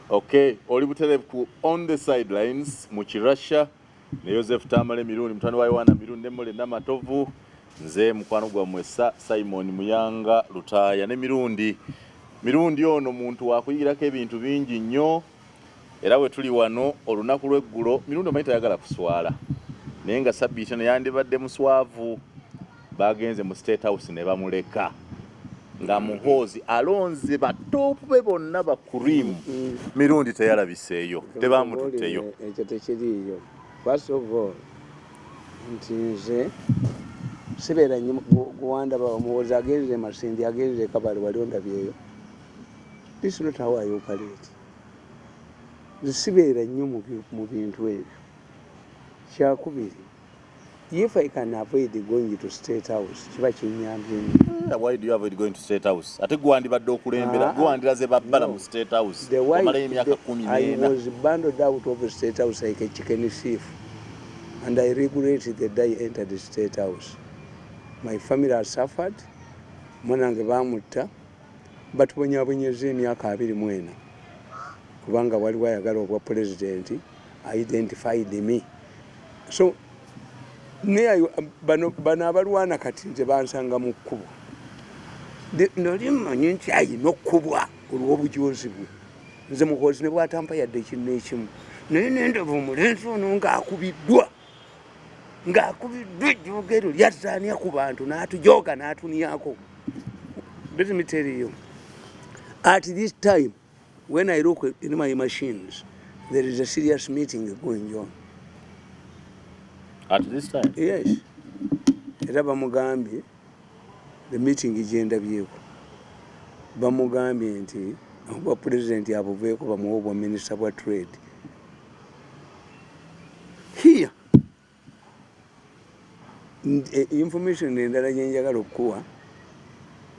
Okay, oli butereevu on the sidelines mu Kirasha ne Joseph Tamale Mirundi mutani wa Yohana Mirundi Mole Namatovu nze mukwano gwammwe Simon Muyanga Lutaaya ne Mirundi ono muntu wakuyigirako ebintu bingi nnyo era bwe tuli wano olunaku lw'eggulo Mirundi omanyi tayagala kuswala naye nga Sabbiiti eno yandibadde muswavu bagenze mu State House ne bamuleka nga muhoozi alonze batopu be bonna bakurimu Mirundi teyalabiseeyo tebamututteyo ekyo tekiriiyo. First of all nti nze sibeera nnyo guwanda bamuhoozi agenze Masindi agenze Kabale wali ondabyeyo. This is not how I operate. Sibeera nnyo mu bintu ebyo. Kyakubiri, if I can avoid going to State House, kiba kinyambye nnyo. Why do you avoid going to State House? Ate gwandibadde okulembera gwandiraze babbala mu State House. Omalayo emyaka 14. I was bundled out of the State House like a chicken thief, and I regretted the day I entered the State House. My family has suffered. Mwanange bamutta batubonyaabonyeza emyaka 24 kubanga waliwo ayagala obwa president identified me. So bano abalwana kati nze bansanga mu kkubo nali mmanyi nti ayina okkubwa olw'obujozi bwe. Nze muhoozi ne bwatampa yadde ekintu n'ekimu naye nendaba omulenzi ono ng'akubiddwa ejjoogero lyazzaania ku bantu n'atujooga n'atuniako. Let me tell you, at this time when I look in my machines there is a serious meeting going on. At this time? Yes. Era bamugambye the meeting gyendabyeko bamugambye nti obwa president abuveeko bamuwa obwa minister bwa trade. Here information endala gyenjagala okuwa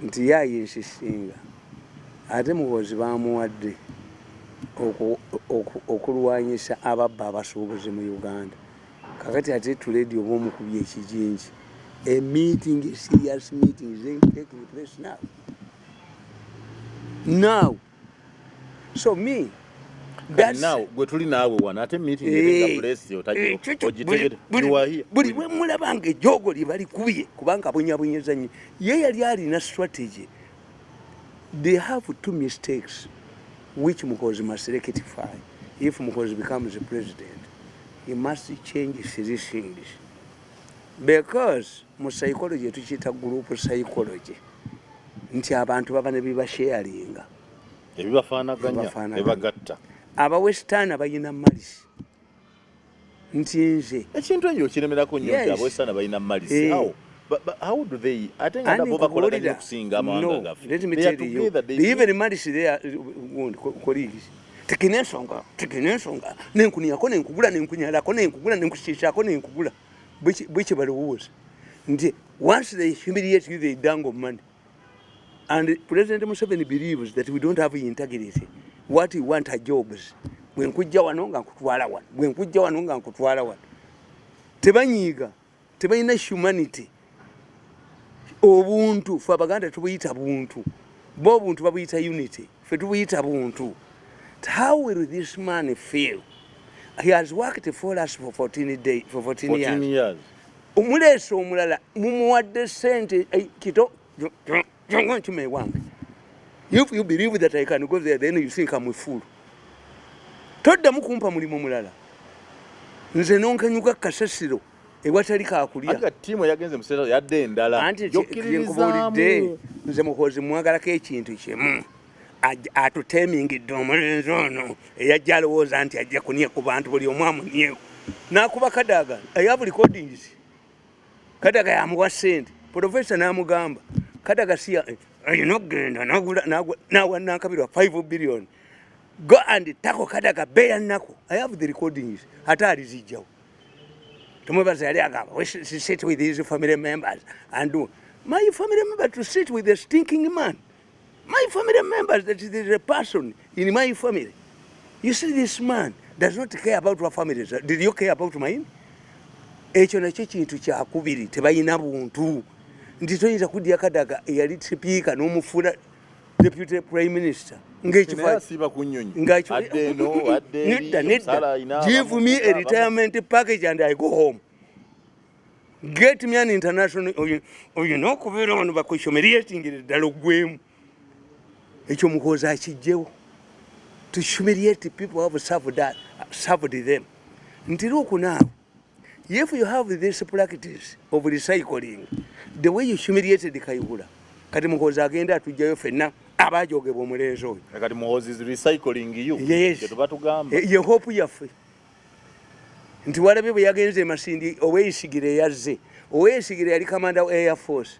nti yayinsisinga ate muhoozi bamuwadde okulwanyisa ababba abasuubuzi mu Uganda. Kakati ate tuledi oba omukubye ekijinji. A meeting, a serious meeting is taking place now. Now. So me, that's now gwe tuli naawe wana ate meeting eringa place ogitegere buli we mulabanga ejjoogo lye balikubye kubanga abonyabonyeza nnyo ye yali alina strategy. They have two mistakes which Muhoozi must rectify. If Muhoozi becomes the president, he must change three things. Because mu psychology tukiyita group psychology nti abantu baba ne bibasharinga ebibafaanaganya ebagatta. Abawestern bayina malisi nti nze ekintu ekyo kiremerako nnyo nti abawestern bayina malisi. How do they? I think that Boba Kola kusinga amanga gaffe. Let me tell you, they even malisi there colleagues. Tekinensonga nenkuniako nenkugula nenkunyalako nenkugula nenkushiishako nenkugula bweki balowooza nti once they humiliate you they dangle money. And President Museveni believes that we don't have integrity. What we want are jobs. Bwenkujja wano nga nkutwala wano bwenkujja wano nga nkutwala wano. Tebanyiiga tebalina humanity. Obuntu fe Abaganda tubuyita buntu bo obuntu babuyita unity fe tubuyita buntu. How will this man feel? He has worked for us for 14 years. Umuleese omulala mumuwadde sente kito kime wange. If you believe that I can go there, then you think I'm a fool. Toddamu kumpa mulimu mulala. Nze nonkanyuka kasasiro ewatali kaakulya. Anga tiimu yagenze mu State yadde endala. Yokkiririzaamu. Nze Muhoozi mwagalako ekintu kimu. Atutemingidde omulenzi ono eyajja alowooza nti ajja kunie ku bantu buli omu amunieko n'akuba Kadaga. I have recordings. Kadaga yamuwa ssente. Professor n'amugamba Kadaga siya ayina okugenda n'awa Nankabirwa 5 billion. Go and tackle Kadaga beya nnako. I have the recordings. Ate alizijjawo. Tumwebaza yali agamba sit with his family members and do. My family member to sit with the stinking man. My family members, that there is a person in my family. You see, this man does not care about our families. Did you care about mine? Ekyo nakyo kintu kyakubiri tebalina buntu nti toyinza kudya Kadaga eyali sipiika n'omufuula deputy prime minister ng'ekifa give me a retirement package and I go home. Get me an international oyina okubeera wano bakuhumiliating ddala ogwemu ekyo muhoozi akijjewo to humiliate people who have served them. Nti look now, if you have this practice of recycling, the way you humiliated Kayihura, kati muhoozi agenda atujjayo ffenna abaajogebwa omulenzi oyo. Kati muhoozi is recycling you. Yes. Ye hope yaffe. Nti walabye bwe yagenze Masindi Oweyesigire yazze. Oweyesigire yali commander wa Air Force.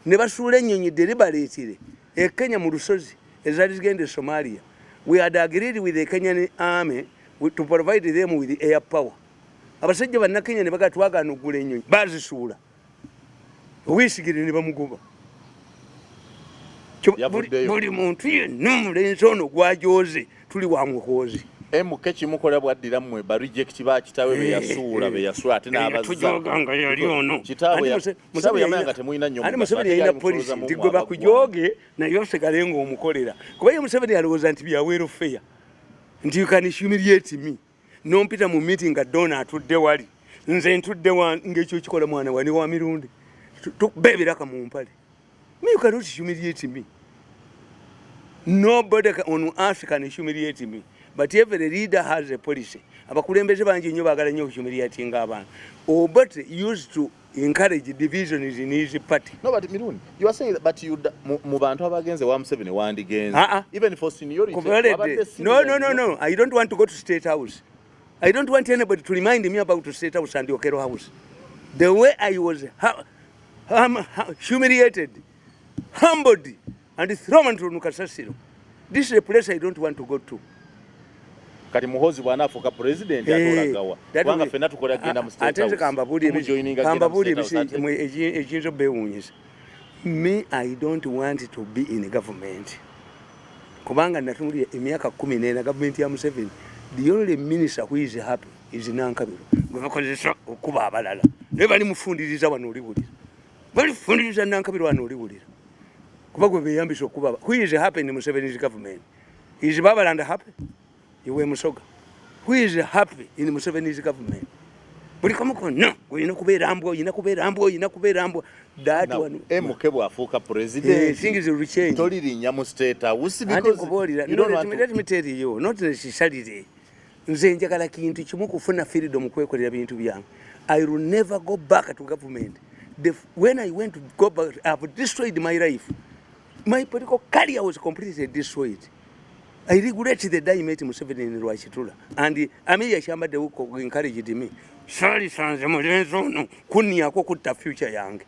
Ne basuula ennyonyi deliberately e Kenya mu lusozi ezaali zigenda e Somalia. We had agreed with the Kenyan army to provide them with air power. Abasajja bannakenya ne baga twagaana okugula ennyonyi baazisuula. Oweyesigire ne bamugoba. Buli muntu yenna omulenzi ono gw'ajooze tuli wa muhoozi. MK kimukola bwaddira mmwe ba reject ba kitawe be yasuula ate n'abazanga yali ono kitawe yamanga temuyina nnyo ate Museveni yalina polisi nti gwe bakujooge naye osigale ng'omukolera kuba ye Museveni alowooza nti bya welfare nti you can humiliate me nompita mu meeting nga Dona atudde wali nze ntudde ng'ekyo kikola mwana wani wa Mirundi beebiraka mu mpale me you cannot humiliate me. Nobody on earth can humiliate me. But every leader has a policy. Abakulembeze bangi nnyo baagala nnyo humiliatinga abantu. But used to encourage divisions in his party. No, but Mirundi, you are saying that, but you mu bantu abagenze wa Museveni wandigenze. Even for seniority. No. I don't want to go to State House. I don't want anybody to remind me about the State House and the Okero House. The way I was humiliated, humbled, and thrown into Nukasasiro. This is a place I don't want to go to. Kati muhoozi bw'anaafuuka president atolagawa kubanga ffenna tukola genda mu State House kambabuuli ekiyinza obeewuunyisa. Me, I don't want to be in government. Kubanga natunuulira emyaka 14 government ya Museveni, the only minister who is happy is Nankabiro. Gwe bakozesa okuba abalala. Naye bali mufundiriza wano oliwulira. Balifundiriza Nankabiro wano oliwulira. Kuba gwe beeyambisa okuba. Who is happy in Museveni's government? Is Babaland happy? Iwe Musoga. Who is happy in Museveni's government? Buli kamu konna oyina kubeera ambwa that one. MK bw'afuuka president. Things will change. Tolirinnya mu State House because you don't want to. Let me tell you, not necessarily. Nze njagala kintu kimu kufuna freedom kwekolera bintu byange. I will never go back to government. When I went to go back, I have destroyed my life. My political career was completely destroyed. I regret the day I met Museveni in Rwachitula. And Ameya Shamba de Uko encouraged me. Sali Sanze Molenzo, Kuni Ako Kuta future young.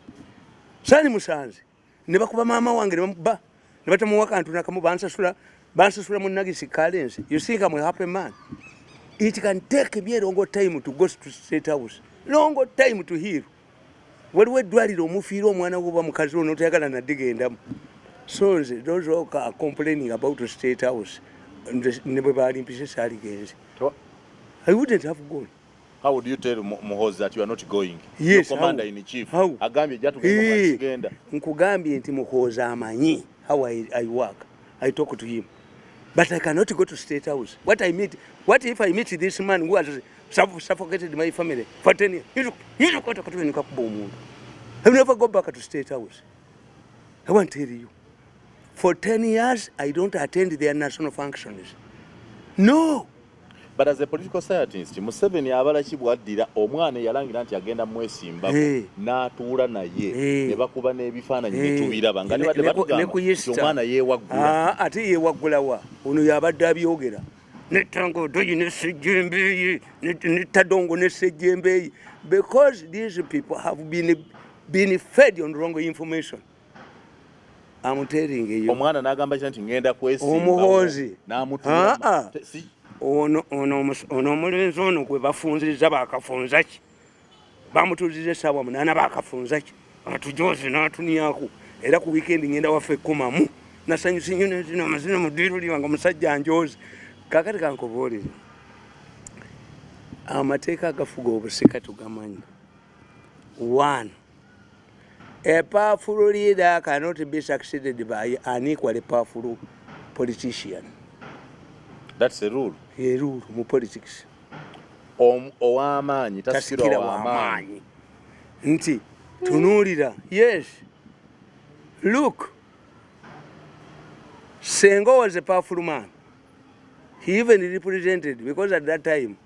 Sali Musanze. Never kuba mama wange ba. Never Muwaka and Tunakamu Bansasura Munagisi Kalens. You think I'm a happy man. It can take me a longer time to go to State House. Longer time to hear. What we do it or Mufiro Mwana over Mukazo, not Tagala and dig in them. So those who are complaining about the State House and never in pieces against. I wouldn't have gone. How would you tell Muhoozi that you are not going? Yes, your commander in chief. How? Agambi jatu kugenda. Nkugambi nti Muhoozi amanyi how I work. I talk to him. But I cannot go to State House. What if I meet this man who has suffocated my family for 10 years? I will never go back to State House. I want to tell you. For 10 years, I don't attend their national functions. No. But as a political scientist, Museveni abala kibwaddira omwana yalangira nti agenda mwesimba n'atuula naye ne bakuba n'ebifaananyi bitubiraba nga nebadde batugamba omwana yeewaggula. Ate yeewaggula wa? Ono yabadde abyogera. Netangodoyi ne Ssejjembeeyi ne Tadongo ne Ssejjembeeyi. Because these people have been fed on wrong information. I'm telling you. Omwana n'agamba nti ngenda kwesimba. Omuhoozi. N'amutuula. Ono omulenzi ono gwe bafunziriza baakafunza ki? Bamutuuziza essaawa 8 baakafunza ki? Atujooze n'atuniyaku. Era ku weekend ngenda waffe ekkomamu. Nasanyusa nnyo nezino amazina mu ddiiro liwange omusajja anjooze. Kaakati kankubuulire. Amateeka agafuga obusika tugamanyi. 1. A powerful leader cannot be succeeded by an equally powerful politician. That's a rule. A rule mu politics. Ow'amaanyi tasikira w'amaanyi. Nti tunuulira. Yes. Look. Sengo was a powerful man. He even represented, because at that time,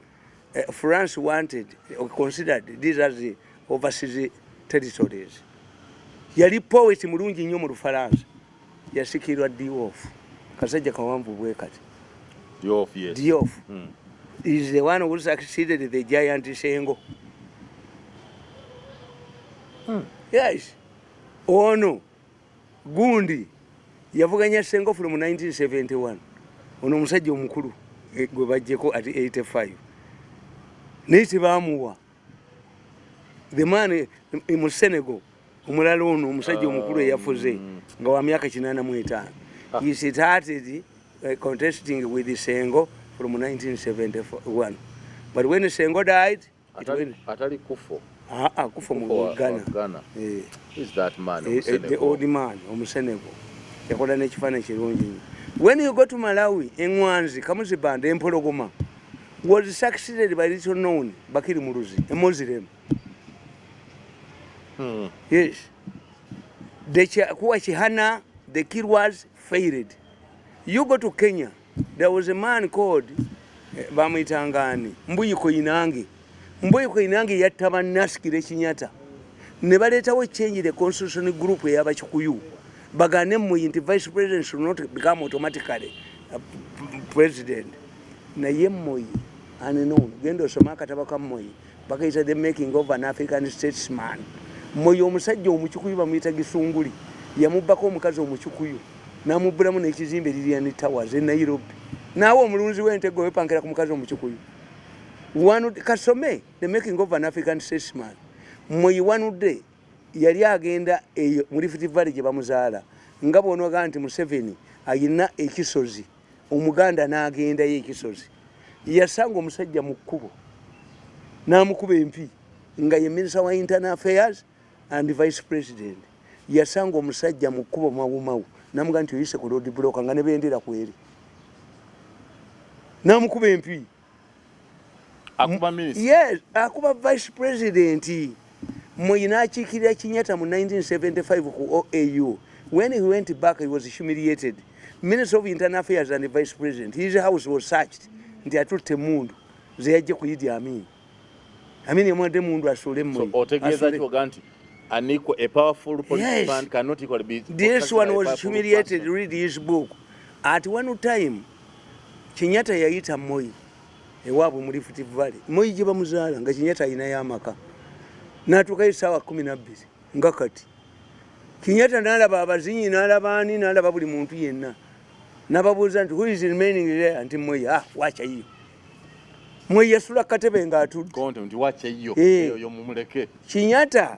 France wanted or considered these as the overseas territories. Yali poet mulungi nnyo mu Lufalansa. Yasikirwa Diouf. Kasajja kawanvu bwe kati. Diouf, yes. Diouf. Is the one who succeeded the giant Sengo. Yes. Ono Gundi yavuganya Sengo from 1971. Ono musajja omukulu gwe bajjeko at 85. Niti bamuwa. The man mu Senegal, omulala ono omusajja omukulu eyafuze nga wa myaka 85. He started contesting with Sengo from 1971. But when Sengo died, Atali Kufo. Kufo mu Ghana. Who's that man? The old man from Senegal. Yakola n'ekifaananyi kirungi. When you go to Malawi, Engwanzi, Kamuzibanda, Empologoma, was succeeded by little known Bakiri Muruzi, a Muslim. Yes. The Chihana, the kid was failed. You go to Kenya, there was a man called Bamitangani, Mbuyi Koinangi. Mbuyi Koinangi yattaba Naskire Chinyata. Ne baletawo change the constitutional group y'Abakikuyu. Bagane Moyi nti vice president should not become automatically president. Na ye Moyi unknown. Gendo soma kataba ka Moyi. Bakayita the making of an African statesman. Moyi omusajja omukikuyu bamuyita Gisunguli. Yamubbako omukazi omukikuyu. Namubbulamu n'ekizimbe Lilian Towers e Nairobi. Naawe omulunzi w'entego wepankira ku mukazi omukikuyu. Kasome the making of an African statesman. Moyi wanudde yali agenda eyo muri Rift Valley gye bamuzaala nga bonoga nti Museveni ayina ekisozi omuganda n'agenda ye ekisozi yasanga omusajja mu kkubo n'amukuba empi nga ye Minister wa Internal Affairs and Vice President yasanga omusajja mu kkubo mawumawu n'amuga nti oyise ku road block nga ne bendera kweri n'amukuba empi akuba minister. Yes, akuba Vice President. Moyi akiikirira Kenyatta mu 1975 ku OAU. When he went back, he was humiliated. Minister of Internal Affairs and the Vice President, his house was searched. Nti atutte mundu ze yajje ku Idi Amin. Amin yamwadde mundu asole Moyi. So otegeeza kiwoga nti a powerful political man cannot equally be. This one was humiliated. Read his book. At one time, Kenyatta yayita Moyi ewaabwe muri Rift Valley. Moyi gye bamuzaala nga Kenyatta ayina y'amaka. Natuka isawa 12 nga kati Kenyatta n'alaba abazinyi n'alabaani n'alaba buli muntu yenna n'ababuuza nti who is remaining there nti Moyi wacha hiyo Moyi yasula katebe ng'atudde konte nti wacha hiyo eyo mumuleke Kenyatta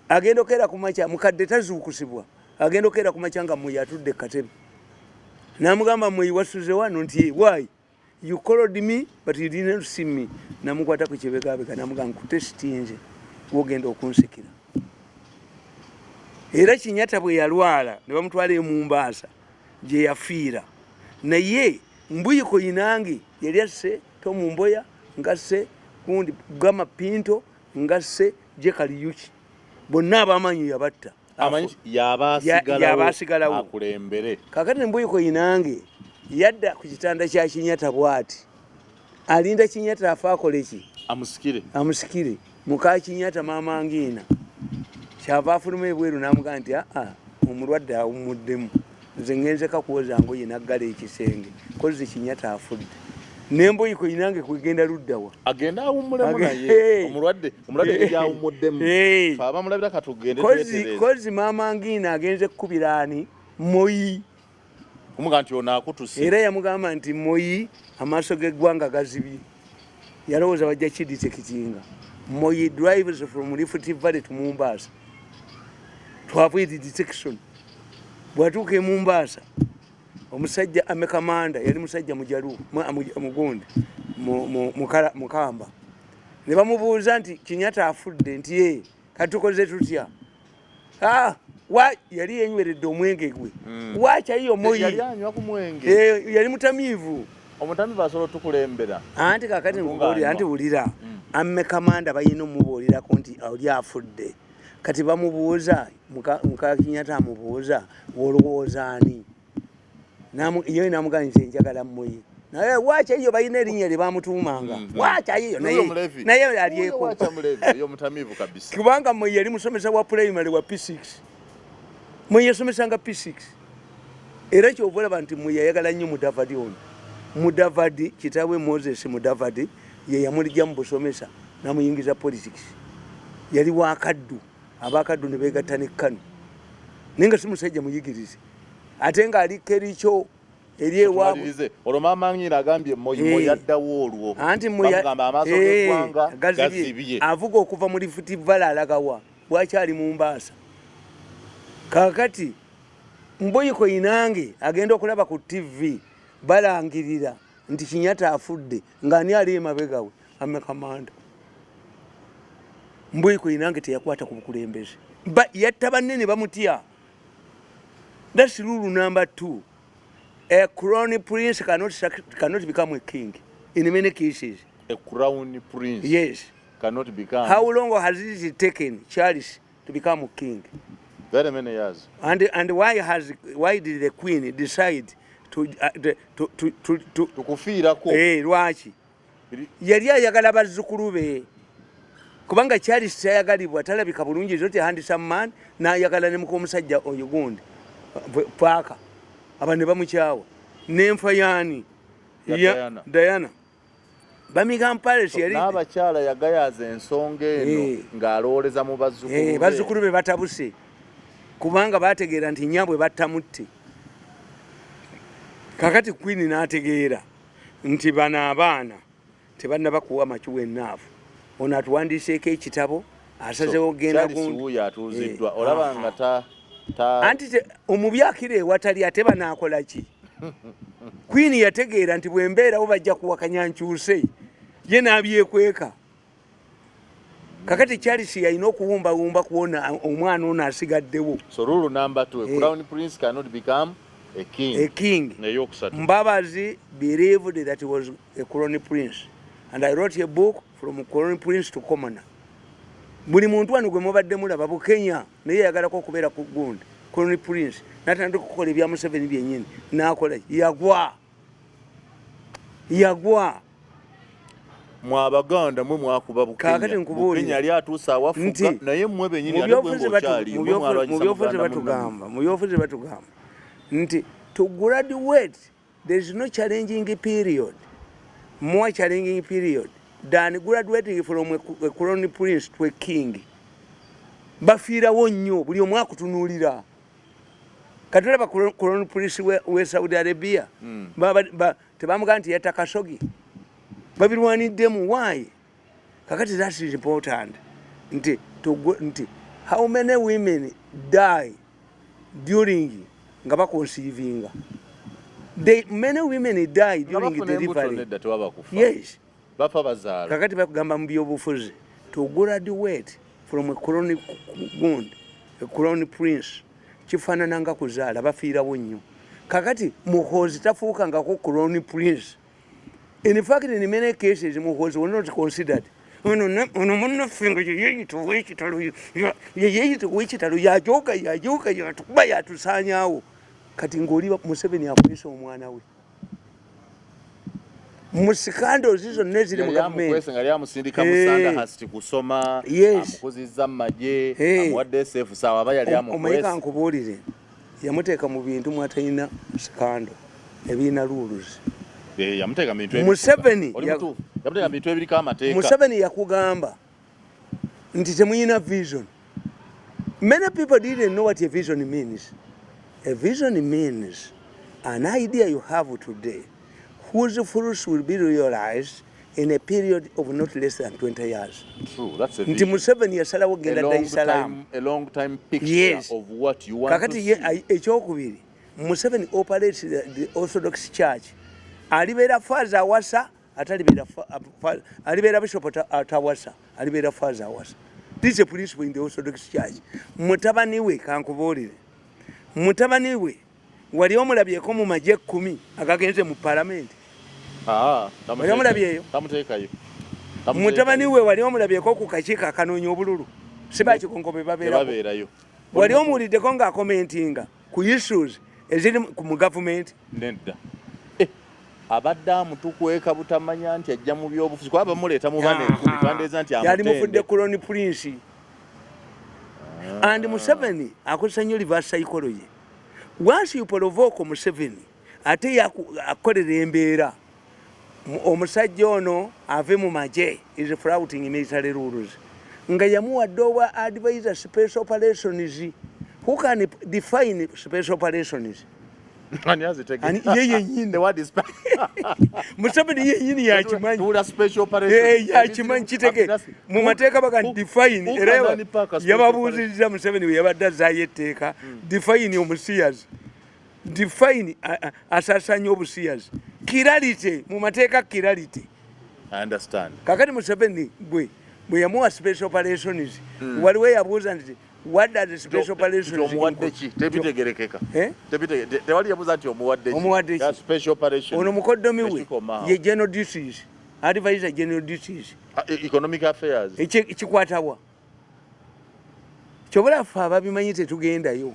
agenda okera ku makya mukadde tazuukusibwa agenda okera ku makya nga Moyi atudde katebe n'amugamba Moyi wasuze wano nti why you called me but you didn't see me n'amukwata ku kibegabega n'amugamba nkutesitinze wogenda okunsikira era Kenyatta bwe yalwala ne bamutwala e Mombasa gye yafiira naye Mbuyi Koinange yali asse Tom Mboya ngasse Gundi Gama Pinto ngasse je Kaliyuki bonna abamanyi yabatta amanyi yabasigalawo akulembere kakati Mbuyi Koinange yadda ku kitanda kya Kenyatta bwati alinda Kenyatta afaakole ki amusikire muka Kenyatta mama Ngina kyava afuluma ebweru n'amugaa nti omulwadde awumuddemu nze ngenze kakuwoza ngoye naggala ekisenge kozi Kenyatta afudde Nembuyi Koinange kugenda luddawa agenda awummulemu naye omulwadde gyawumuddemu abamulabira katugende kozi mama Ngina agenze kkubiraani Moyi omuga nti ono akutuse era yamugamba nti Moyi amaaso g'eggwanga gazibye yalowooza bajja kidite kitinga Moyi drives from Rift Valley to Mombasa to avoid detection. Bwatuuka e Mombasa omusajja amekamanda yali musajja mujalu mugundi mukamba ne bamubuuza nti Kenyatta afudde nti ye katukoze tutya yali yenyweredde omwenge gwe wacha hiyo Moyi yali anywa ku mwenge yali mutamiivu omutamivu asobola tukulembera anti kakati nkubuulira anti wulira amme kamanda bayina omubuulirako nti oli afudde kati bamubuuza muka Kinyata amubuuza olowooza ani ye namugamba nti njagala mmuyi naye waaki eyo balina erinnya lye bamutuumanga waaki ayiyo naye alyeko kubanga mwe yali musomesa wa primary wa P6 mwe yasomesanga P6 era kyova olaba nti mwe yayagala nnyo Mudavadi ono Mudavadi kitaawe Moses Mudavadi ye yamulijja mu busomesa namuyingiza politics yali wakaddu abakaddu ne beegatta ne Kanu naye nga si musajja muyigirize ate nga ali kericho eri ewaabwe olwo maama nnyina agambye Moyo yaddawo olwo anti bamugamba amaaso g'eggwanga gazibye avuga okuva mu Rift Valley alagawa bwakyali mu Mbaasa kakati Mboyiko inange agenda okulaba ku TV balangirira nti Kinyata afudde ng'ani ali emabegawe amme kamanda Mboyiko inange teyakwata ku bukulembeze yatta bannene bamutya. That's rule number 2. A crown prince cannot become a king in many cases. A crown prince yes cannot become. How long has it taken Charles to become a king? Very many years. And why did the queen decide to kufiirako lwaki yali ayagala bazzukulu be kubanga Charles tayagalibwa talabika bulungi zote handsome man n'ayagala ne mukomusajja oyo gundi paaka abane bamukyawa n'enfa yaani ya Diana Birmingham Palace yali n'abakyala yagayaza ensonga eno ng'alooleza mu bazzukulu be batabuse kubanga bategeera nti nnyabwe battamutte. Kakati Queen n'ategeera nti bano abaana tebannaba kuwa makiwa ennaafu ono atuwandiiseeko ekitabo asazewo genda gundi atuuziddwa olaba nga anti omubi akira ewatali ate banaakola ki? Queen yategeera nti bwembeerawo bajja kuwakanya nkyuse ye n'abyekweka. Kakati Charles yalina okuwumbawumba kuwona omwana ono asigaddewo. So rule number 2, a crown prince cannot become a king. A king. Mbabazi believed that he was a crown prince. And I wrote a book from crown prince to commoner. Buli muntu wano gwe mubadde mulaba bu Kenya naye yagalako okubeera ku gundi crown prince natandika okukola ebya Museveni byennyini n'akola yagwa mwabaganda mwe mwakuba Bukenya yali atuusa awafuga naye mmwe bennyini yali bwengokyali mu byofuzi batugamba nti to graduate there is no challenging period more challenging period than graduating from a crown prince to a king. Bafiirawo nnyo buli omu akutunuulira kati olaba crown prince we Saudi Arabia tebamugamba nti yatta Kasogi babirwaniddemu why? Kakati that is important nti how many women die during nga baconceiving? Many women die during delivery. Yes. Bafa bazaala. Kakati bakugamba mu byobufuzi to graduate from a crown prince kifaanana nga kuzaala bafiirawo nnyo. Kakati muhoozi tafuukangako crown prince. In fact, in many cases, muhoozi were not considered. Ono munnaffe nga yeyitawo ekitalo yajoga yatukuba yatusaanyaawo kati ng'oli Museveni akwesa omwana we musikando zizo nezili mu gavumenti nga lyamusindika musanda hasti kusoma amukuzizza mu magye amuwadde SF sawa aba yali amukwesa omayika nkubuulire yamuteeka mu bintu mwatalina sikando ebiina rules yamuteeka mu bintu ebiriko amateeka. Museveni yakugamba nti temuyina vision. Many people didn't know what a vision means. A vision means an idea you have today whose fruits will be realized in a period of not less than 20 years. True, that's a vision. Nti Museveni yasalawo genda Dar es Salaam. A long time picture of what you want kakati to see. Ekyokubiri Museveni operates the Orthodox Church. Alibeera faza awasa alibeera bishop atawasa alibeera faza awasa. This is a principle in the Orthodox Church. Mutabani we kankubuulire mutabani we wali omulabyeko mu magye 10 agagenze mu parliament wali omulabyeyo mutabani we wali omulabyeko ku kakiiko akanoonya obululu sibakikonko be babeerayo wali omuwuliddeko ng'akomentinga ku issues eziri mu gavumenti nedda abadde amutukweka butamanya nti ajja mu byobufuzi kuba bamuleeta mu bana 10 twandeeza nti yali mufudde Crown Prince and Museveni akozesa nnyo reverse psychology. Once you provoke Museveni ate akolera embeera omusajja ono ave mu magye is flouting military rules nga yamuwadde oba advisor special operations. Who can define special operations? Museveni yenyini yakimanyi kitege mu mateeka baga define era yababuuzizza Museveni we yabadde azzaayo etteeka define omusiyazi define asasanya obusiyazi kiralite mu mateeka kiralite. Kakati Museveni bwe yamuwa special operations waliwo yabuuza nti what does the special operations tebitegerekeka tewali yabuuza nti omuwadde special operation ono mukoddomi we ye general duties advisor general duties economic affairs ekikwatawa kyobulafu ababimanyi tetugendayo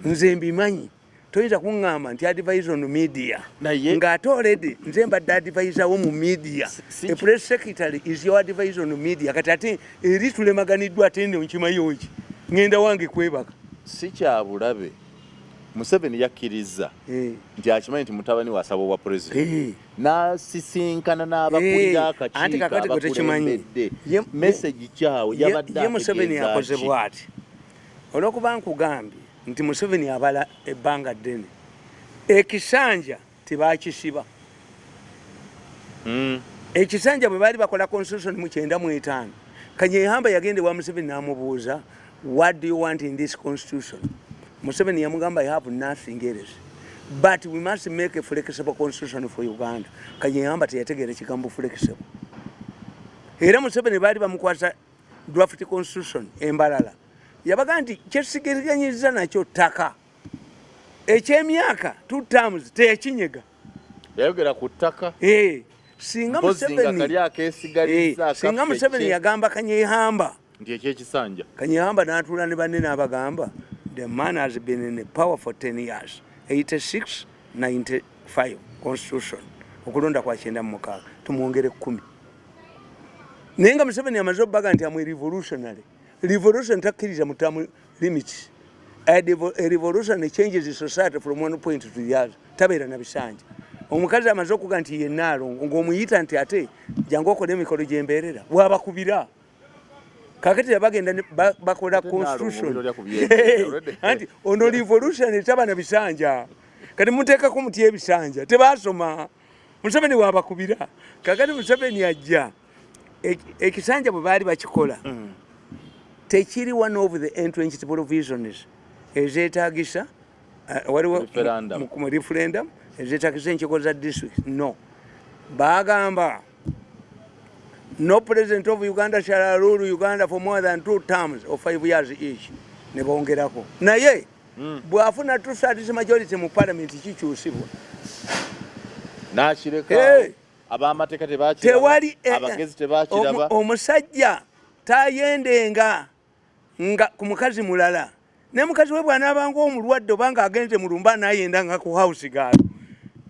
nze mbimanyi toyinza kuŋŋamba nti advisor on media ng'ate already nze mbadde advisor wo mu media a press secretary is your advisor on media kati ate eri tulemaganiddwa ate nno nkimanyiwo ki ŋŋenda wange kwebaka si kyabulabe. Museveni yakkiriza nti akimanyi nti mutabani wasaba obwa president n'asisinkana n'abakulira akakiiko abakulembedde message kyawe yabadde ye Museveni yakoze bw'ati olw'okuba nkugambye nti Museveni abala ebbanga ddene ekisanja tebakisiba ekisanja bwe baali bakola constitution mu 95 Kanyehamba yagende wa Museveni n'amubuuza what do you want in this constitution? Museveni yamugamba I have nothing else but we must make a flexible constitution for Uganda. Kanyehamba teyategeera kigambo flexible era Museveni baali bamukwasa draft constitution embalala yabaga nti kyesigereganyiza nakyo ttaka ekyemyaka 2 terms teyakinyega yayogera ku ttaka singa Museveni yagamba Kanyehamba nti ekyekisanja Kanyehamba n'atuula ne banne n'abagamba the man has been in power for 10 years 86 95 constitution okulonda kwa 96 tumwongere 10 naye nga Museveni amaze obbaga nti amwe revolution takkiriza mu term limits. A revolution changes the society from one point to the other. Tabeera na bisanja. Omukazi amaze okuga nti yennaalo ng'omuyita nti ate jangu okole emikolo gy'embeerera bw'abakubira kakati bagenda bakola constitution anti ono revolution etaba na bisanja kati muteekako muti ebisanja tebaasoma Museveni wabakubira kakati Museveni ajja ekisanja bwe baali bakikola tekiri one of the entrenched provisions ezeetaagisa waliwo mu referendum ezeetaagisa enkiiko za district no bagamba no president of Uganda shall rule Uganda for more than 2 terms of 5 years each ne bongerako naye bwafuna 2/3 majority mu parliament kikyusibwa nakireka ab'amateeka tebakiraba abagezi tebakiraba omusajja tayendenga nga ku mukazi mulala ne mukazi we bw'anaabanga omulwadde obanga agenze mu lumba n'ayenda nga ku house gaalo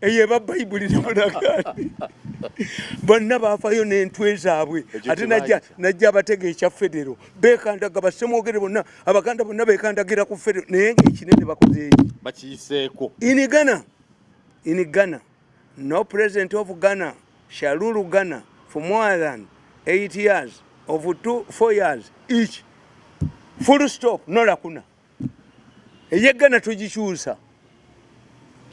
eyo eba bayibuli nemunagandi bonna baafayo n'entwe zaabwe ate najja abatega ekya federo beekandaga basemwogere bonna abaganda bonna beekandagira ku federo naye ng'ekinene bakoze bakiyiseeko in Ghana no president of Ghana shall rule Ghana for more than 8 years of 4 years each full stop no lakuna eye Ghana tugikyusa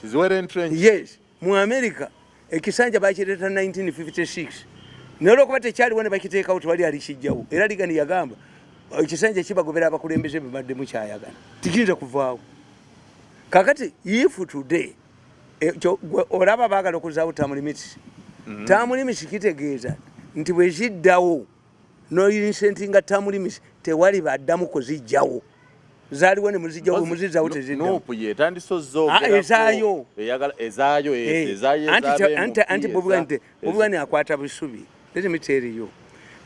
kiziwere entrench yes mu America ekisanja bakireeta 1956 n'olwokuba tekyaliwo ne bakiteekawo tewali alikijjawo era ligani yagamba ekisanja kibagobera abakulembeze bebadde mukyayagana tikiyinza kuvaawo kakati if today olaba baagala okuzaawo term limits term limits kitegeeza nti bwe ziddawo no incenting term limits tewali baddamu kuzijjawo zaaliwo ne muzizaawo teziddamu. Nuupu yeetandisozzo ezaayo. Ezaayo Anti Bobi Wine akwata busubi. Let me tell you.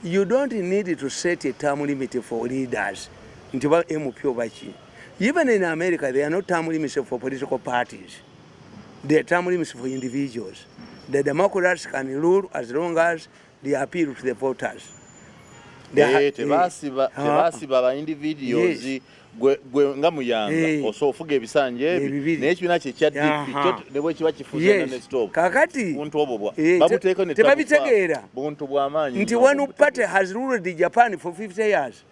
You don't need to set a term limit for leaders. Nti ba MP obaki. Even in America, there are no term limits for political parties. There are term limits for individuals. The Democrats can rule as long as they appeal to the voters. Tebasiba ba individuals gwe nga muyanga osofuga ebisanja ebi n'ekibiina kye kya DP ne bwe kiba kifuza ne stop kakati buntu obwo babuteeko ne tebabitegeera buntu bw'amaanyi nti one party has ruled Japan for 50 years.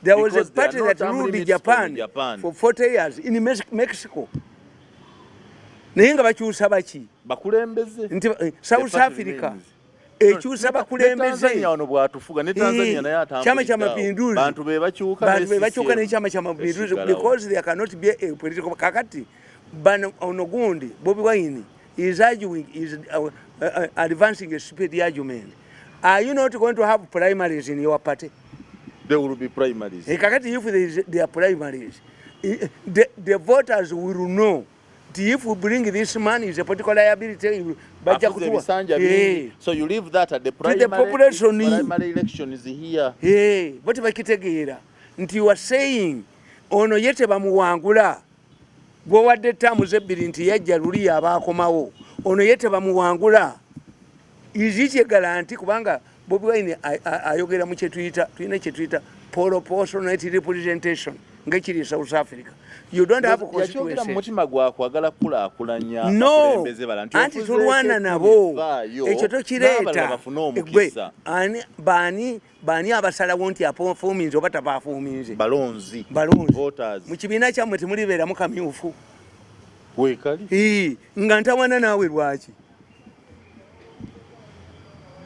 There was a party that ruled Japan for 40 years in Mexico. Naye nga bakyusa baki bakulembeze nti South Africa ekyusa bakulembeze Chama cha Mapinduzi bantu be bakyuka n'ekyama kya Mapinduzi because there cannot be a political kakati bano onogundi Bobi Wine is arguing is advancing a stupid argument. Are you not going to have primaries in your party? There will be primaries. Kakati if there are primaries the voters will know. If we bring this man is a political liability, so you leave that at the primary election is here. What bakitegeera nti you are saying ono yete bamuwangula gwo wadde tamu zebbiri nti yajja luli abaakomawo ono yete bamuwangula izije garanti kubanga Bobi Wine ayogera mu kyetuyita tulina kyetuyita proportional representation ngekiri South Africa. You don't have a constituency. No, anti tulwana nabo ekyo tokireeta bani abasala wonti apofuminze oba tabafuminze balonzi mu kibiina kyammwe temulibeeramu kamyufu wekali nga ntawana naawe lwaki.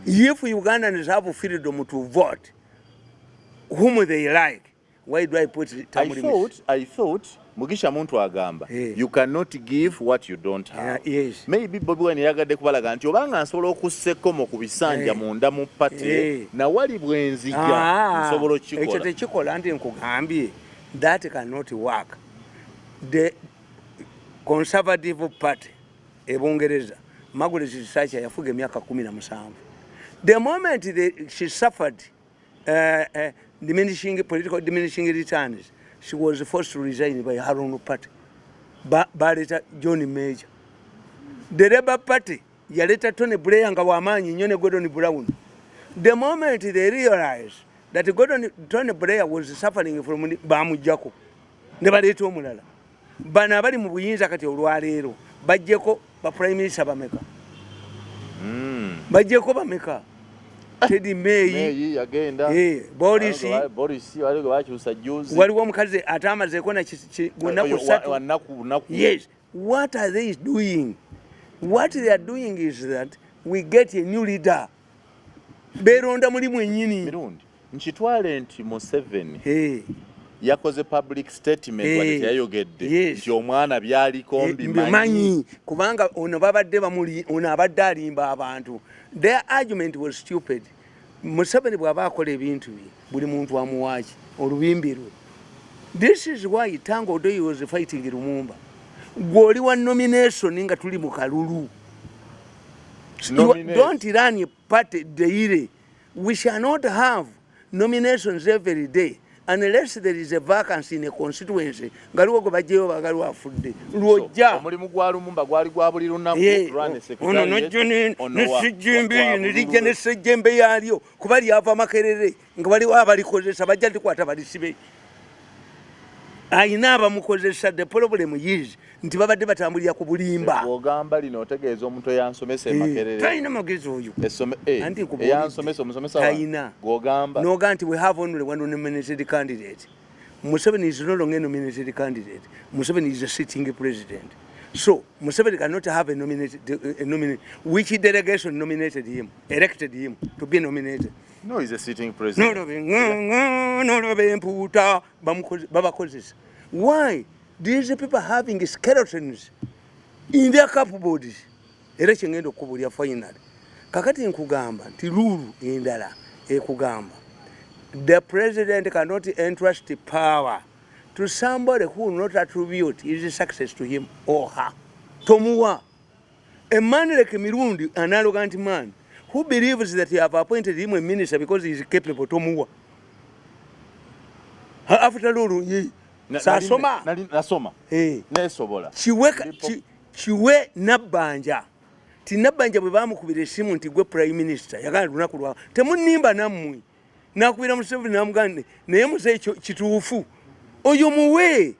If Ugandans have freedom to vote whom they like, why do I put term limits? I thought Mugisha muntu agamba you cannot give what you don't have. Yes. Maybe Bobi Wine yagadde kubalaga nti obanga nsobola okussekomo ku bisanja munda mu party na wali bwenzija nsobola okikola. Ekyo tekikola nti nkugambye that cannot work. The Conservative Party ebungereza Margaret Thatcher yafuga emyaka 17. The moment she suffered political diminishing returns, she was forced to resign by her own party. Baleta John Major. The Labour Party, yaleta Tony Blair nga wamaanyi nnyo ne Gordon Brown. The moment they realized that Tony Blair was suffering from bamujjako ne baleeta omulala. Bano abali mu buyinza kati olwaleero bajjeko ba prime minister bameka. Bajjeko bameka. Teddy May yagenda Boris waliwo bakyusa juzi waliwo omukazi atamazeeko na gunaku ssatu. Yes, what are they doing? What they are doing is that we get a new leader beronda mulimu ennyini Mirundi nkitwale nti Museveni yakoze public statement wati yayogedde nti omwana byaliko mbimanyi kubanga ono babadde bamuli ono abadde alimba abantu. Their argument was stupid. Museveni bw'aba akola ebintu buli muntu amuwaaki olubimbi lwe. This is why Tango Day was fighting Lumumba. Gwoli wa nomination nga tuli mu kalulu. Don't run a party daily. We shall not have nominations every day unless there is a vacancy in a constituency. Ngaliwo go bajeyo bagaliwo afudde. Lwojja. Omulimu gwa Lumumba gwali gwa buli lunaku run secretary. Ono nojjoni nesijjembe nirijja nesejjembe yalyo kuba lyava makerere nga baliwo abalikozesa bajja likwata balisibe. Ayina abamukozesa. The problem is nti babadde batambulira ku bulimba. Ogamba lino otegeeza omuntu eyansomesa Makerere. Talina magezi oyo. Eyansomesa omusomesa wa gwogamba. Noga nti we have only one nominated candidate. Museveni is no longer a nominated candidate. Museveni is a sitting president. So Museveni cannot have a nominated. Which delegation nominated him, elected him to be nominated? No, he's a sitting president. Why? These people having skeletons in their cupboards. Era kyengenda okubulya final. Kakati nkugamba nti rule endala ekugamba. The president cannot entrust power to somebody who will not attribute his success to him or her. Tomuwa. A man like Mirundi, an arrogant man, who believes that you have appointed him a minister because he is capable. Tomuwa. After all, Sasoma. Nasoma. Nesobola. Chiwe nabanja. Tinabanja bwe bamukubira esimu nti gwe prime minister yagala lunaku lwa temunimba nammwe nakubira Museveni namugande naye muze kituufu oyo muwe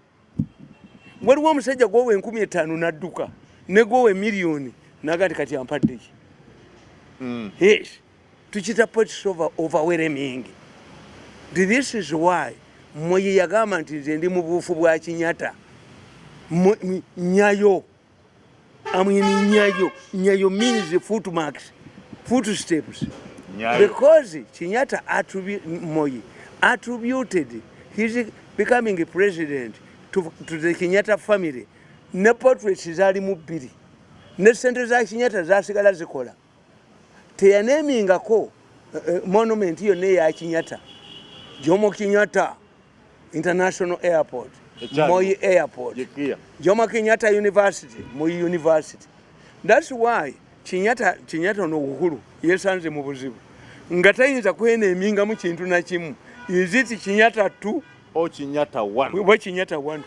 waliwo omusajja gwowe 1500 nadduka ne gwowe miliyoni nagati kati ampadde ki yes tukita politics overwhelming. This is why moye yagamba nti nze ndi mu buufu bwa Kinyata nyayo. I mean, Nyayo means the footsteps. Because Chinyata attributed his becoming a president to the Kenyatta family. Ne portraits zali mubiri. Ne sente za Chinyata zasigala zikola. Teyaneming ko monument yo ne ya Chinyata. Jomo Kenyatta International Airport. Moi Airport, Jomo Kenyatta University, Moi University. That's why Chinyata no Uhuru yesanze mu buzibu nga tayinza kweneminga mu kintu na kimu. Is it Chinyata 2 or Chinyata 1? What Chinyata 1?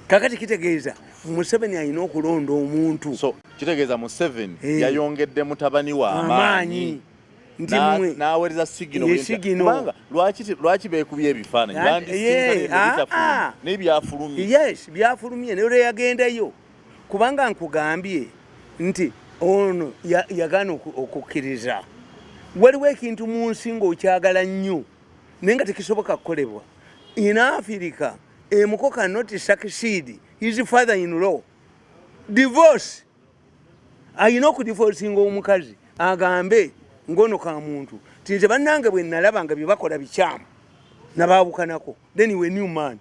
Kakati kitegeeza Museveni alina okulonda omuntu. So kitegeeza Museveni yayongedde mutabani wa amaanyi. Nawereza sigino lwaki beekubye ebifaananyi n'ebyafulumye. Yes, byafulumye ne yagendayo kubanga nkugambye nti ono yagana okukkiriza. Waliwo ekintu mu nsi ng'okyagala nnyo naye nga tekisoboka kukolebwa. In Africa, a muko cannot succeed his father-in-law. Divorce. Ayina okudivorcinga omukazi agambe ngono ka muntu tinze bannange bwe nalaba nga byebakola bikyamu nabaawukanako then we new man.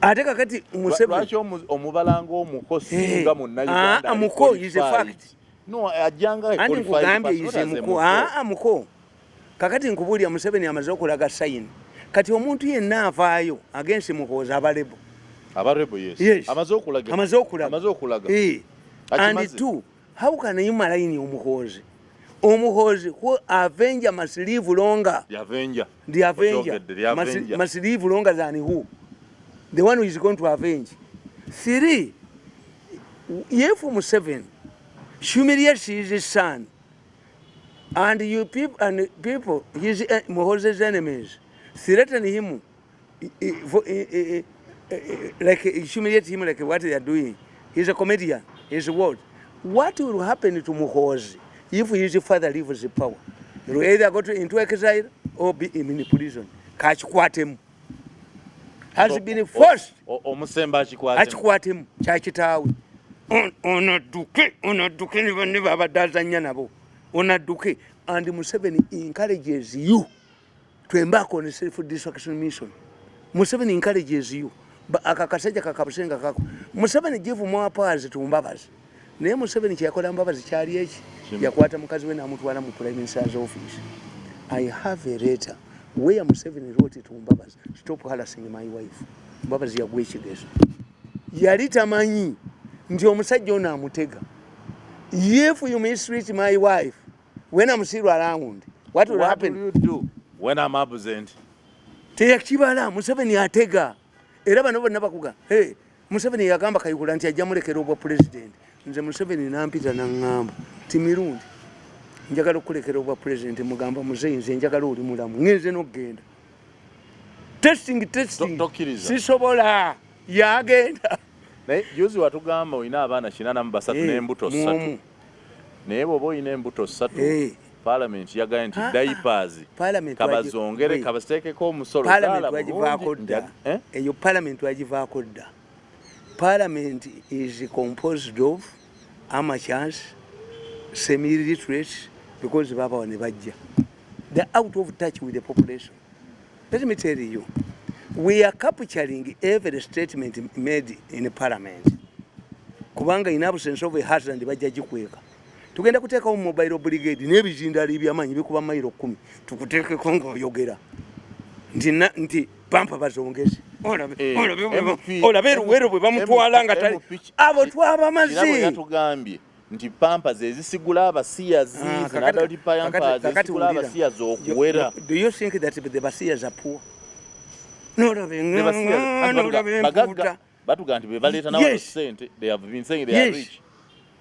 Ate kakati Museveni omubalanga omukosi nga munna Uganda amuko is a fact. No ajanga ani nkugambye ize muko muko kakati nkubulya Museveni amaze okulaga sign kati omuntu yenna avaayo against mukoza abalebo yes amaze okulaga and two. How can you marry Umuhozi? Umuhozi who Avenger must live longer. The Avenger must live longer than who? The one who is going to avenge. 3. If Museveni humiliates his son, and you people, his Muhozi's enemies, threaten him, like humiliate him like what they are doing. He's a comedian. He's what? What will happen to Muhozi if his father leaves the power? He will either go into exile or be in prison. Kachikwatemu. Has been forced. Achikwatemu. Chachitawe. Onaduke niba abadazanya nabo. Onaduke. And Museveni encourages you to embark on a self-destruction mission. Museveni encourages you. Akakasajja kakabusenga kako. Museveni give more powers to Mbabazi. Naye Museveni kyakola Mbabazi kyali eki yakwata mukazi we namutwala mu prime minister's office. I have a letter where Museveni wrote to Mbabazi, stop harassing my wife. Mbabazi yagwa ekigezo. Yali tamanyi nti omusajja ono amutega. If you mistreat my wife when I'm still around, what will happen? What will you do when I'm absent? Teyakibala Museveni atega. Era bano bonna bakuga. Hey, Museveni yagamba Kayihura nti ajja mulekera obwa president. Nze Museveni nampita nangamba ti Mirundi njagala okulekera obwa president mugamba muzeyi nze njagala oli mulamu ngenze n'okgenda testing sisobola yagenda naye juzi watugamba olina abaana 83 n'embuto 3 naye bw'oba olina embuto 3 Parliament yagaye nti diapers kabazongere kabasiteekeko omusolo eyo Parliament wagivaako dda. Parliament is composed of amateurs, semi-literate, because Baba ne bajja. They're out of touch with the population. Let me tell you, we are capturing every statement made in Parliament. Kubanga in absence of a husband bajja jikweka. Tugenda kuteeka mu mobile brigade n'ebizindalo ebyamanyi bikuba mayiro 10 tukuteekeko ng'oyogera. nti pampa bazongeze olabe eruwero bwe bamutwala nga tali abo twabamaze yatugambye nti pampa zezisigula abasiyazi zinadali pampa zezisigula abasiyazi okuwera. Do you think that the basiyazi are poor? Batugamba nti bebaleeta nawo sente, they have been saying they are rich.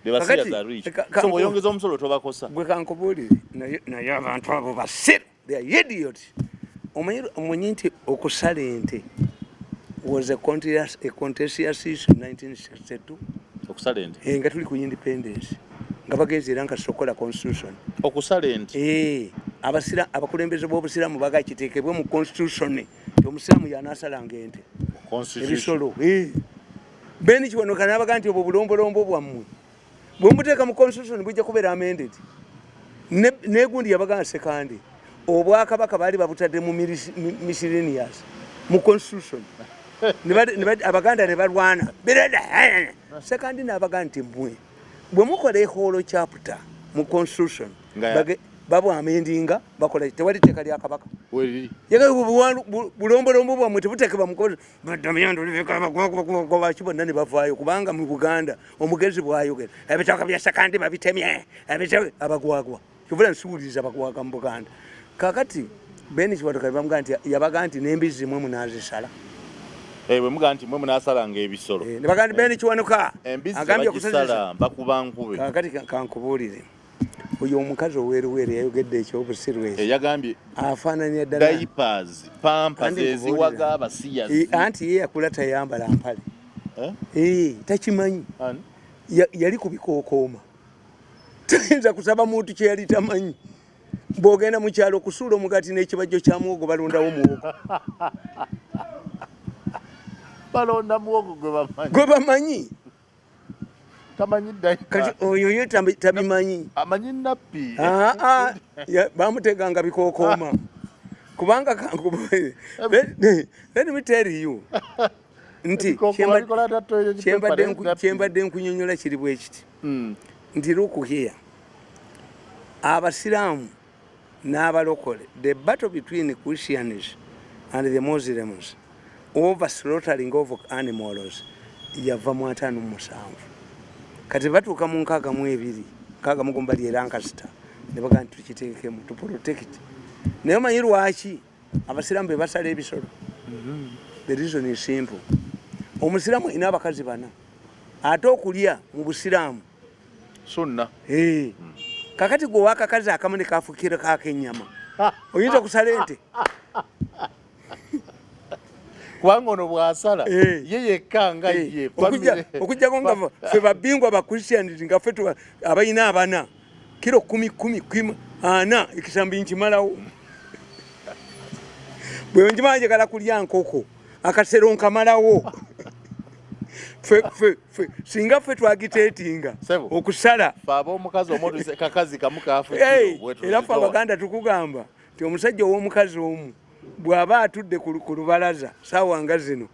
The basiyazi are rich. So bw'oyongeza omusolo tobakosa. Gwe kankubuulire naye abantu abo basiru, they are idiots. Omanyi nti okusala ente was a contentious issue in 1962. Okusala ente nga tuli ku independence nga bagenze era nka sokola constitution. Okusala ente abakulembeze b'obusiraamu bagakiteekebwe mu constitution omusiraamu y'anaasalanga ente ebisolo. Beni kiwanuka n'abaga nti obwo bulombolombo bwammwe bwe muteeka mu constitution bujja kubeera amended. Negundi yabaga sekandi obwakabaka baali babutadde mu miscellaneous mu constitution abaganda ne balwana sekandi n'abaga nti mmwe bwe mukola eholo chapter mu constitution babo amendinga bakola tewali teeka lya kabaka bulombolombo bwamwe tebutekebwa mukobaki bonna ne bavaayo kubanga mu Buganda omugezi bwayogera ebitaka bya sekandi babitemye abagwagwa kivula nsuubuliriza abagwagwa mu Buganda. Kakati Beni Kiwatoka bamuga nti yabaga nti n'embizi mwe munaazisala bwe muga nti mwe munaasalanga ebisolo ne baga nti Beni Kiwatoka agambye okusala bakuba nkube. Kakati kankubuulire oyo omukazi oweeruweere yayogedde ekyobusiru ekyo yagambye afaananya ddala diapers pampa zeziwaga abasiyazi anti ye yakula tayambala mpale takimanyi yali ku bikookooma tayinza kusaba muntu kye yali tamanyi. Bw'ogenda mu kyalo okusuula omugati n'ekibajjo kya muwogo balondawo muwogo balonda muwogo gwe bamanyi tamanyi oyo ye tabimanyi amanyi nappi bamuteganga bikookooma kubanga kankubuulire let me tell you nti kyembadde nkunyonyola kiri bwe kiti nti lukuhiya abasiraamu n'abalokole the battle between Christians and the Muslims over slaughtering of animals yava mu 57 kati batuuka mu 62 62 era Lancaster ne baga nti tukiteekemu to protect. Naye omanyi lwaki abasiraamu be basala ebisolo? The reason is simple. Omusiraamu ina abakazi bana ate okulya mu busiraamu sunna. Kakati gwe wakakazi akamu ne kafukira kakenyama oyinza kusala ente kubanga ono bw'asala ye yekka nga ye okujjako nga ffe babingwa ba Christians nga ffe abayina abana kiro 10 ana ekisambi nkimalawo bwe njimala njagala kulya nkoko akasero nkamalawo fe singa ffe twagiteetinga okusala ab'omukazi omuntu kakazi kamukafu era ffe Abaganda tukugamba nti omusajja ow'omukazi omu bw'aba atudde ku lubalaza saawa nga zino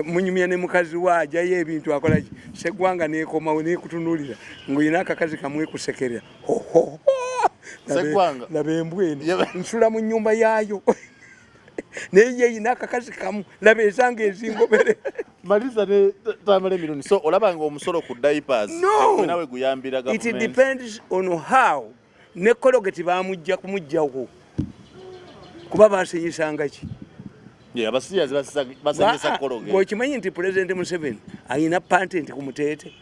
munyumya ne mukazi waajayo ebintu akolaki seggwanga neekomawo neekutunuulira ng'olina akakazi kamwekusekerera laba embwene nsula mu nnyumba yaayo naye yeyina akakazi kamu laba esanga ezingobere Maliza ne Tamale Mirundi. So olabanga omusolo ku diapers nawe guyambira government. It depends on how ne kologeti bamujja kumujjawo kuba basenyisanga ki abasiyazi basenyisa kologeti. Bw'okimanyi nti President Museveni ayina patent ku muteete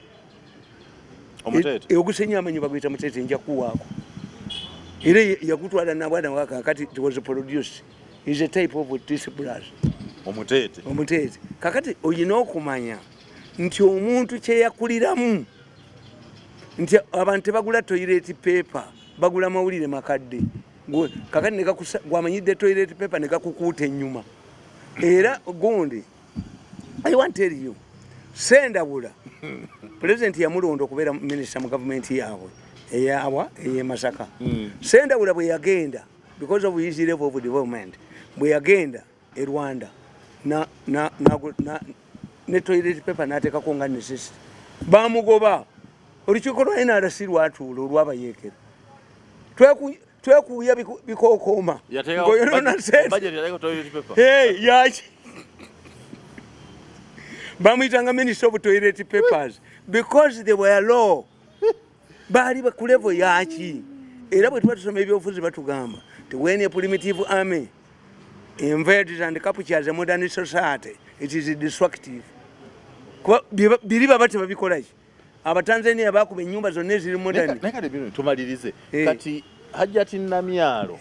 omuteete ogusenya amanyi baguyita muteete nja kuwaako era yagutwala nabwana waka kati it was produced is a type of toothbrush omuteete kakati oyina okumanya nti omuntu kyeyakuliramu nti abantu tebagula toilet paper bagula mawulire makadde kakati gwamanyidde toilet paper ne gakukuuta ennyuma era gundi I want to tell you Sendabula President yamulonda okubeera minister mu government yaabwe eye Masaka Sendabula bwe yagenda because of his level of development bwe yagenda e Rwanda ne toilet paper n'ateekako nga necessity bamugoba olukiiko lwa NRC lwatuula olwabayeekera twekuuya bikookoma ng'oyonona sente yaki bamuyitanga minister of toilet papers because they were low baali ku level yaki era bwe tuba tusoma ebyobufuzi batugamba nti when a primitive army invades and captures a modern society it is destructive kuba biri baba tebabikolaki abatanzania bakuba ennyumba zonna eziri modern tumalirize kati Hajjati Namyalo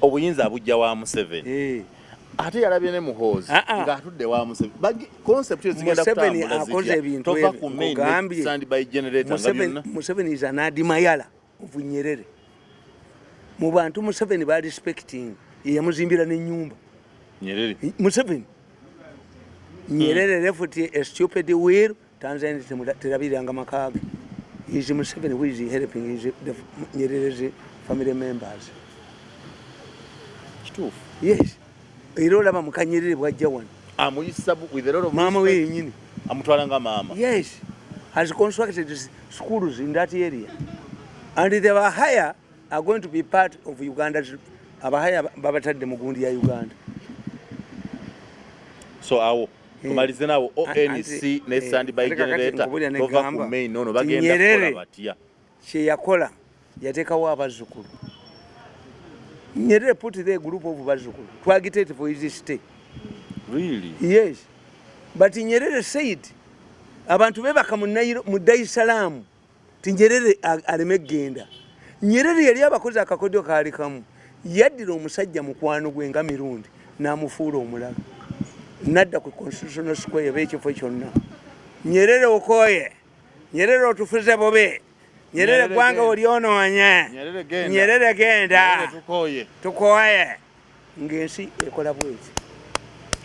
obuyinza abujja wa Museveni ate yalabye ne Muhoozi ng'atudde wa Museveni concept ezigenda kutambula tova ku main standby generator nga byonna Museveni is an adimayala of Nyerere mu bantu Museveni ba respecting yamuzimbira n'ennyumba Museveni Nyerere left a stupid will Tanzania terabiranga makage is Museveni who is helping the Nyerere's family members. Kituufu. Yes. Era olaba mukanyerere bwajja wano. Amuyisa with a lot of mama we yenyini. Amutwala nga mama. Yes. Has constructed schools in that area. And the Bahaya are going to be part of Uganda's Abahaya babatadde mu gundi ya Uganda. So awo kumalize nawo ONC ne standby generator tova ku main nono bagenda kola batya. Kye yakola yateekawo abazzukulu. Nyerere put the group of bazzukulu to agitate for his stay. Really? Yes. But Nyerere said abantu bebaka mu Dar es Salaam ti Nyerere aleme genda. Nyerere yali abakozi akakodyo kaali kamu yaddira omusajja mukwano gwe nga Mirundi n'amufuula omulala. Nadda ku constitutional square b'ekifo kyonna. Nyerere okoye. Nyerere otufuze bobe. Nyerere gwanga olyonoonye. Nyerere genda. Tukoye. Ng'ensi ekola bweki.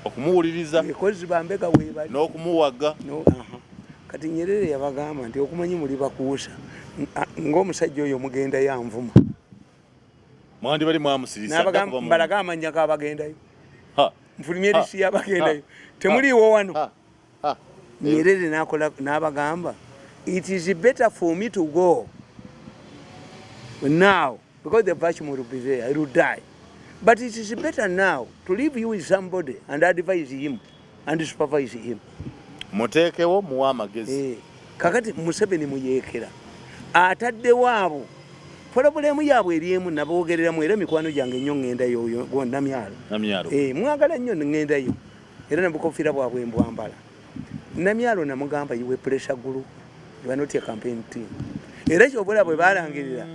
Okumuwuliriza. Ekozi bambega weebali. N'okumuwaga. Kati Nyerere yabagamba nti okumanyi muli bakuusa. Ng'omusajja oyo mugenda yanvuma. Mwandi bali mwamusirisa. Mbalaga amanya k'abagendayo. Mfulumyerisi yabagendayo. Temuliiwo wano. Nyerere n'abagamba it is better for me to go now because the vacuum will be there. I will die. But it is better now to leave you with somebody and advise him and supervise him. Muteekewo muwa amagezi. Kakati Museveni muyeekera. Ataddewo abo. Problemu yaabwe eriemu naboogereramu era mikwano gyange nnyo ŋŋendayo go Namyalo. Mwagala nnyo ŋŋendayo. Era nabukofiira bwabwe mbwambala. Namyalo namugamba yiwe pressure group. You are not a campaign team. Era kyobula bwe balangirira.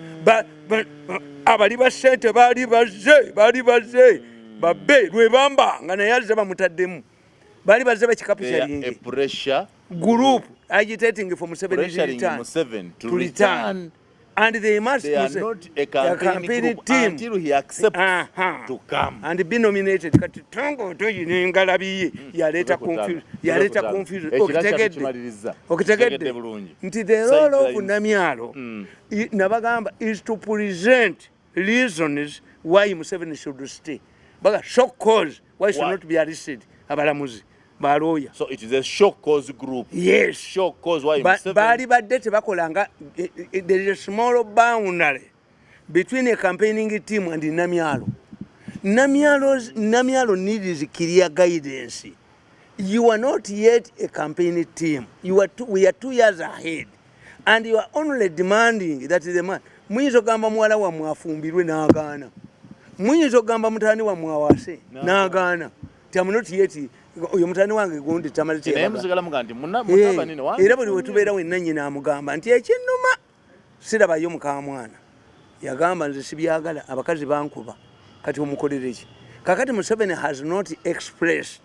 Abali ba ssente baali bazze. Babbe lwe bamba nga naye azze bamutaddemu. Baali bazze bakikapishalingi. A pressure group agitating for Museveni's return. To return. And they must are not a campaign team until he accepts to come and be nominated. Kati tongo toyine ngalabiye yaleta confusion. Okitegedde nti the role of Namyalo nabagamba is to present reasons why Museveni should stay. Baga shock cause why should not be arrested abalamuzi. Baloya. So it is a shock cause group. Yes. Shock cause why Bali badde tebakolanga there is a small boundary between a campaigning team and Namyalo. Namyalo needs clear guidance. You are not yet a campaigning team. We are 2 years ahead. And you are only demanding that the man muyinza gamba muwala wa mwafumbirwe n'agaana. Muyinza gamba mutani wa mwawase n'agaana. I'm not yet oyo mutani wange gundi Tamale era buli wetubeera wenna nnyina amugamba nti ekinnuma sirabayo muka mwana yagamba nze sibyagala abakazi bankuba kati omukolere ki kakati Museveni has not expressed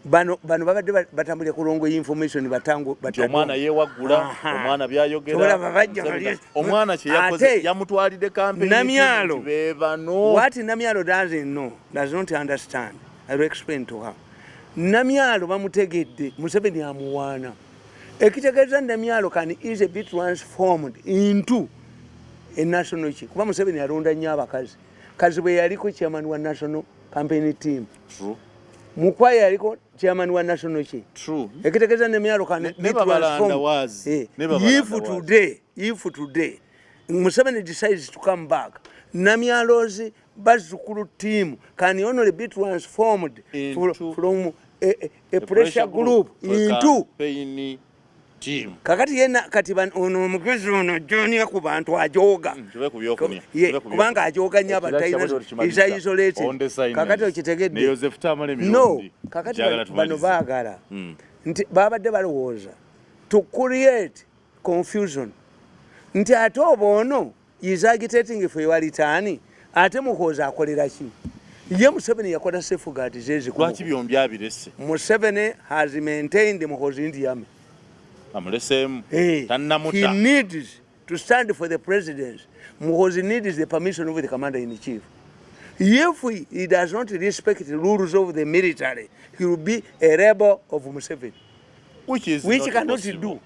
bano babadde batambulira kulongo information batango omwana yeewaggula omwana byayogera omwana kye yakoze yamutwalidde campaign Namyalo beebano what Namyalo does not understand. I will explain to her. Namyalo bamutegedde Museveni amuwaana. Ekitegeeza Namyalo can easily be transformed into a national chief. Kuba Museveni alonda nnyo abakazi. Kazi bwe yaliko chairman wa national campaign team. True. Mukwaya yaliko chairman wa national chief. True. Ekitegeeza Namyalo can be transformed. If today Museveni decides to come back. Namyalozi Bazukulu team can only be transformed from a pressure group into team. Kakati yena kati ono omukozi ono Jonia ku bantu ajoga. Kubanga ajoga nnyo abataina is isolated. Kakati okitegedde. Ne Joseph Tamale Mirundi. No, kakati bano baagala. Nti babadde balowooza to create confusion. Nti ate obono is agitating for your return. Ate mukoza akolera ki? Ye Museveni yakola safeguard zezi ku. Lwaki byombi abirese? Museveni has maintained mukozi ndi yame. Amulesemu tannamuta. He needs to stand for the president. Mukozi needs the permission of the commander in chief. If he does not respect the rules of the military, he will be a rebel of Museveni. Which cannot do.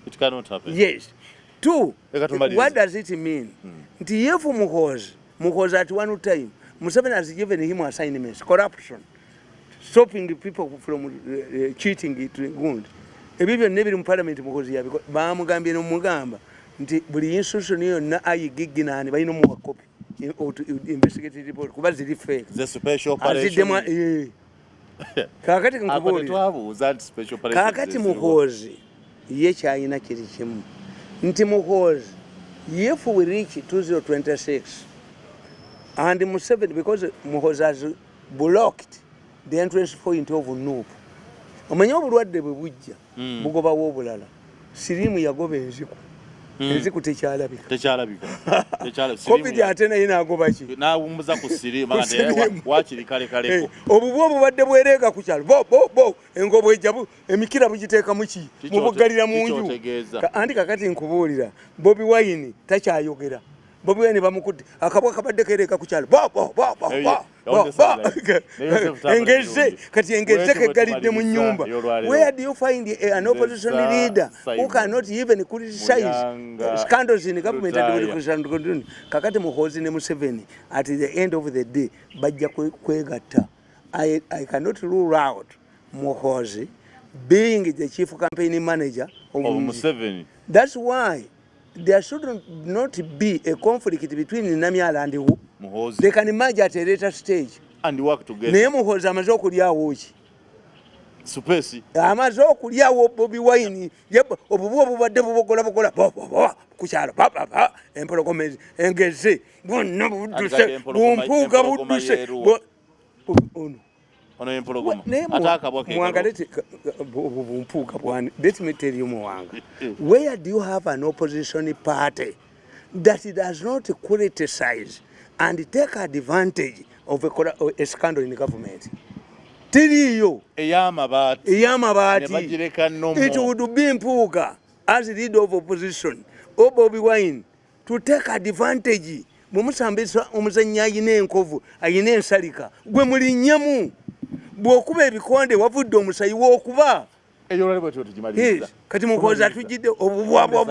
It cannot happen. Yes. Two, what does it mean? Nti if Mukozi at one time, Museveni has given him assignments, corruption, stopping the people from cheating it wound. Ebibyo nebiri mu parliament Mukozi yabiko bamugambye n'omugamba nti buli institution yonna ayigiginani balina mu copy investigative report kuba ziri fake. The special operation. Kakati nkubulira. Kakati Mukozi ye kyayina kiri kimu. Nti Mukozi if we reach 2026 and Museveni, because Mukozi has blocked the entrance point of Nuupu. Omanya obulwadde bwe bujja bugobawo obulala. Sirimu yagoba enziku. Enziku tekyalabika. Covid ate naye n'agoba ki? N'awummuza ku sirimu agati waakiri kalekaleko. Obubu obubadde bwereega ku kyalo. Bo engobo ejjabu emikira bugiteekamu ki? Mu buggalira mu nju. Andi kakati nkubuulira. Bobi Wine takyayogera. Bobi Wine bamukudde akabwa kabadde kereeka ku kyalo. Engeze kati engeze kegalidde mu nyumba. Where do you find an opposition leader who cannot even criticize scandals in government and kakati Mukozi ne Museveni at the end of the day bajja kwegatta. I cannot rule out Mukozi being the chief campaign manager of Museveni. That's why there should not be a conflict between Namyala and Mukozi. They can emerge at a later stage and work together. Naye Mukozi amaze okulyawo ki? Supesi. Amaze okulyawo Bobi Wine. Obubu obubadde bubogola ku kyalo. Empologoma engeze. Bonna budduse. Bumpuuga budduse. Ono empologoma. Atakabwa ke. Mwangalete bumpuuga bwani. Let me tell you Mwanga. Where do you have an opposition party that does not criticize and take advantage of a scandal in the government? Tiriyo. Eyamabati. It would be Mpuuga as leader of opposition or Bobi Wine to take advantage. Mumusambisa omuzanyi ayina enkovu, ayina ensalika. Gwe mulinnyamu. Bw'okuba ebikonde wavudde omusayi w'okuba. Kati Mukozi atujjidde obubwabwa